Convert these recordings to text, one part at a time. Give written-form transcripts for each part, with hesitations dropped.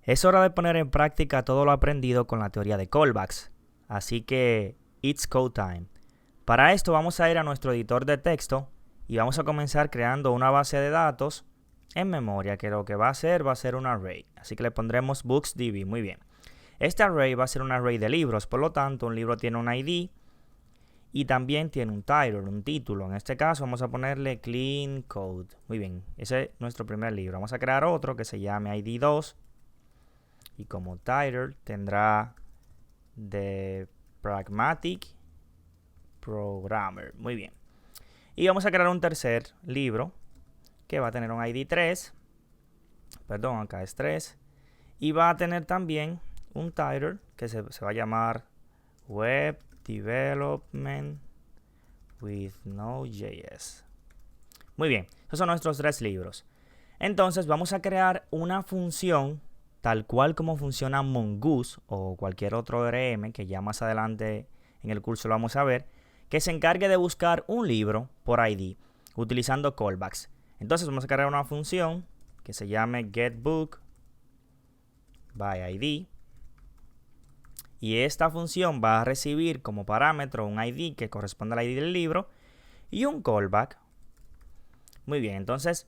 Es hora de poner en práctica todo lo aprendido con la teoría de callbacks. Así que, it's code time. Para esto vamos a ir a nuestro editor de texto y vamos a comenzar creando una base de datos en memoria, que lo que va a ser un array. Así que le pondremos booksdb. Muy bien. Este array va a ser un array de libros, por lo tanto un libro tiene un ID y también tiene un title, un título. En este caso vamos a ponerle clean code. Muy bien, ese es nuestro primer libro. Vamos a crear otro que se llame ID2 y como title tendrá The Pragmatic Programmer. Muy bien. Y vamos a crear un tercer libro que va a tener un ID 3. Perdón, acá es 3. Y va a tener también un title que se va a llamar Web Development with Node.js. Muy bien, esos son nuestros 3 libros. Entonces vamos a crear una función tal cual como funciona Mongoose o cualquier otro ORM que ya más adelante en el curso lo vamos a ver, que se encargue de buscar un libro por ID utilizando callbacks. Entonces vamos a crear una función que se llame getBook by ID. Y esta función va a recibir como parámetro un ID que corresponde al ID del libro y un callback. Muy bien, entonces,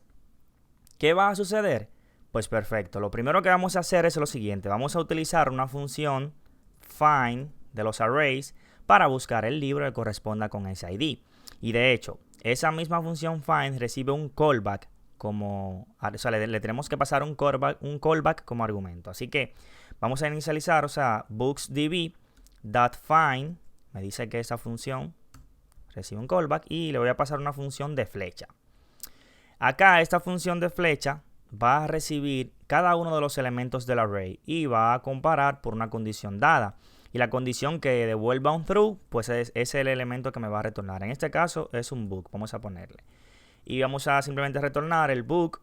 ¿qué va a suceder? Pues perfecto, lo primero que vamos a hacer es lo siguiente. Vamos a utilizar una función find de los arrays para buscar el libro que corresponda con ese ID. Y de hecho, esa misma función find recibe un callback como, o sea, le tenemos que pasar un callback como argumento. Así que vamos a inicializar, o sea, booksdb.find, me dice que esa función recibe un callback y le voy a pasar una función de flecha. Acá esta función de flecha va a recibir cada uno de los elementos del array y va a comparar por una condición dada. Y la condición que devuelva un true, pues es el elemento que me va a retornar. En este caso es un book, vamos a ponerle. Y vamos a simplemente retornar el book.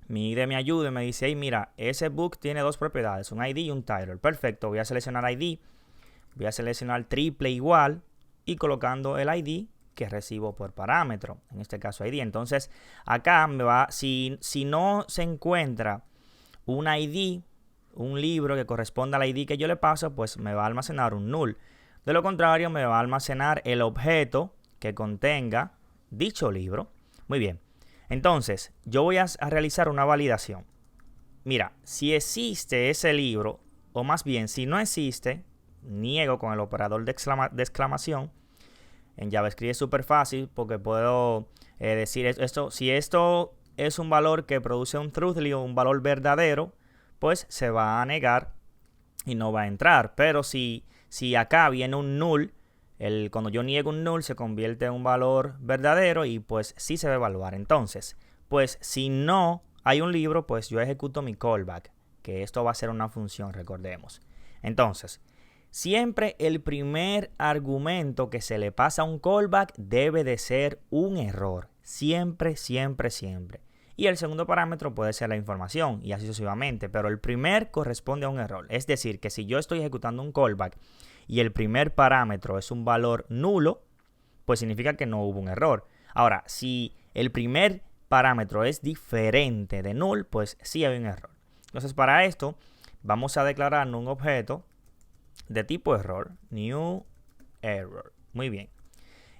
Mi ID me ayuda y me dice, hey, mira, ese book tiene dos propiedades, un ID y un title. Perfecto, voy a seleccionar ID, voy a seleccionar triple igual y colocando el ID que recibo por parámetro, en este caso ID. Entonces, acá me va, si no se encuentra un ID, un libro que corresponda al ID que yo le paso, pues me va a almacenar un null. De lo contrario, me va a almacenar el objeto que contenga dicho libro. Muy bien. Entonces, yo voy a realizar una validación. Mira, si existe ese libro, o más bien, si no existe, niego con el operador de exclamación. En JavaScript es súper fácil porque puedo decir esto. Si esto es un valor que produce un truthly o un valor verdadero, pues se va a negar y no va a entrar. Pero si acá viene un null, cuando yo niego un null se convierte en un valor verdadero y pues sí se va a evaluar. Entonces, pues si no hay un libro, pues yo ejecuto mi callback, que esto va a ser una función, recordemos. Entonces, siempre el primer argumento que se le pasa a un callback debe de ser un error. Siempre, siempre, siempre. Y el segundo parámetro puede ser la información y así sucesivamente, pero el primer corresponde a un error. Es decir, que si yo estoy ejecutando un callback y el primer parámetro es un valor nulo, pues significa que no hubo un error. Ahora, si el primer parámetro es diferente de null, pues sí hay un error. Entonces, para esto, vamos a declarar un objeto de tipo error, new error. Muy bien.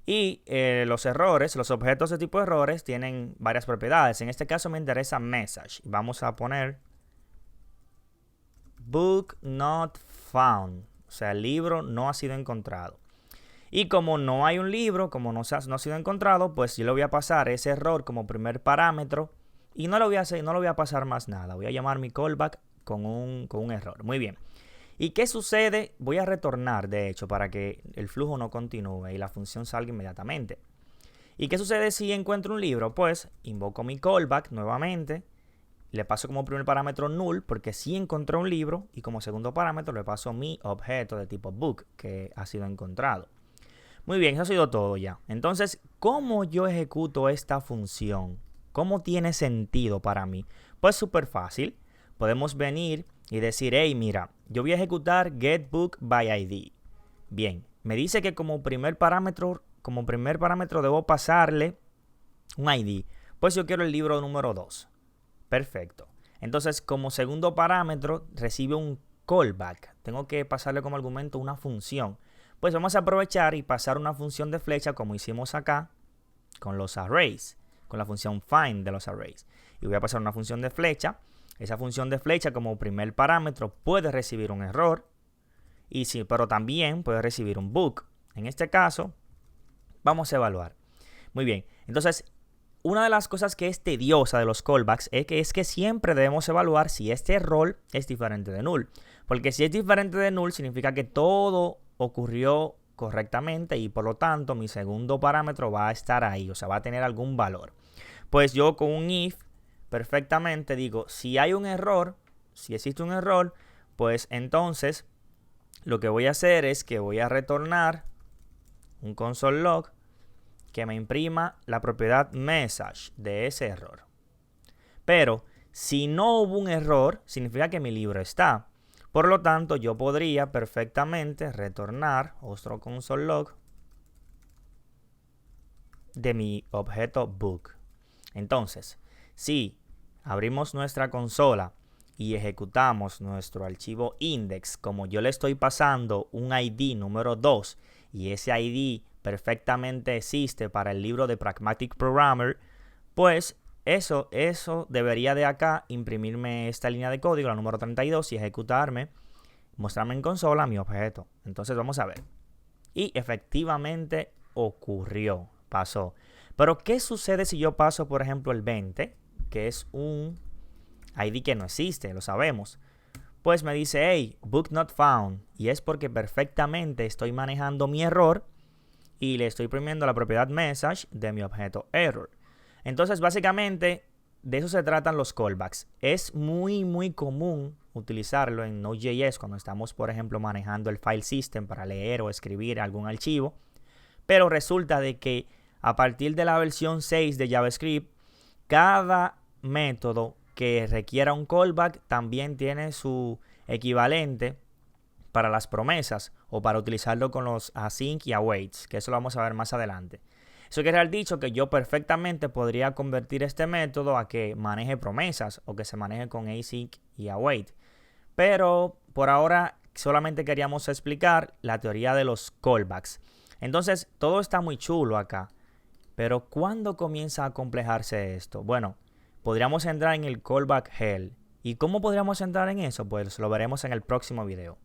Y los objetos de tipo errores tienen varias propiedades. En este caso me interesa message. Vamos a poner book not found. O sea, el libro no ha sido encontrado. Y como no hay un libro, como no ha sido encontrado, pues yo le voy a pasar ese error como primer parámetro y no lo voy a pasar más nada. Voy a llamar mi callback con un error. Muy bien. ¿Y qué sucede? Voy a retornar, de hecho, para que el flujo no continúe y la función salga inmediatamente. ¿Y qué sucede si encuentro un libro? Pues invoco mi callback nuevamente. Le paso como primer parámetro null porque sí encontré un libro y como segundo parámetro le paso mi objeto de tipo book que ha sido encontrado. Muy bien, eso ha sido todo ya. Entonces, ¿cómo yo ejecuto esta función? ¿Cómo tiene sentido para mí? Pues súper fácil. Podemos venir y decir, hey, mira, yo voy a ejecutar getBookById. Bien, me dice que como primer parámetro debo pasarle un ID. Pues yo quiero el libro número 2. Perfecto. Entonces, como segundo parámetro, recibe un callback. Tengo que pasarle como argumento una función. Pues vamos a aprovechar y pasar una función de flecha como hicimos acá con los arrays, con la función find de los arrays. Y voy a pasar una función de flecha. Esa función de flecha como primer parámetro puede recibir un error, pero también puede recibir un bug. En este caso, vamos a evaluar. Muy bien, entonces, una de las cosas que es tediosa de los callbacks es que siempre debemos evaluar si este error es diferente de null. Porque si es diferente de null, significa que todo ocurrió correctamente y por lo tanto mi segundo parámetro va a estar ahí, o sea, va a tener algún valor. Pues yo con un if perfectamente digo, si hay un error, si existe un error, pues entonces lo que voy a hacer es que voy a retornar un console log que me imprima la propiedad message de ese error. Pero si no hubo un error, significa que mi libro está. Por lo tanto, yo podría perfectamente retornar otro console log de mi objeto book. Entonces, si abrimos nuestra consola y ejecutamos nuestro archivo index, como yo le estoy pasando un ID número 2 y ese ID perfectamente existe para el libro de Pragmatic Programmer, pues eso debería de acá imprimirme esta línea de código, la número 32, y ejecutarme, mostrarme en consola mi objeto. Entonces vamos a ver. Y efectivamente ocurrió, pasó. Pero ¿qué sucede si yo paso, por ejemplo, el 20, que es un ID que no existe, lo sabemos? Pues me dice, hey, book not found. Y es porque perfectamente estoy manejando mi error y le estoy imprimiendo la propiedad message de mi objeto error. Entonces, básicamente, de eso se tratan los callbacks. Es muy común utilizarlo en Node.js cuando estamos, por ejemplo, manejando el file system para leer o escribir algún archivo. Pero resulta de que a partir de la versión 6 de JavaScript, cada método que requiera un callback también tiene su equivalente para las promesas o para utilizarlo con los async y awaits, que eso lo vamos a ver más adelante. Eso quiere decir dicho que yo perfectamente podría convertir este método a que maneje promesas o que se maneje con async y await. Pero por ahora solamente queríamos explicar la teoría de los callbacks. Entonces todo está muy chulo acá. Pero ¿cuándo comienza a complejarse esto? Bueno, podríamos entrar en el callback hell. ¿Y cómo podríamos entrar en eso? Pues lo veremos en el próximo video.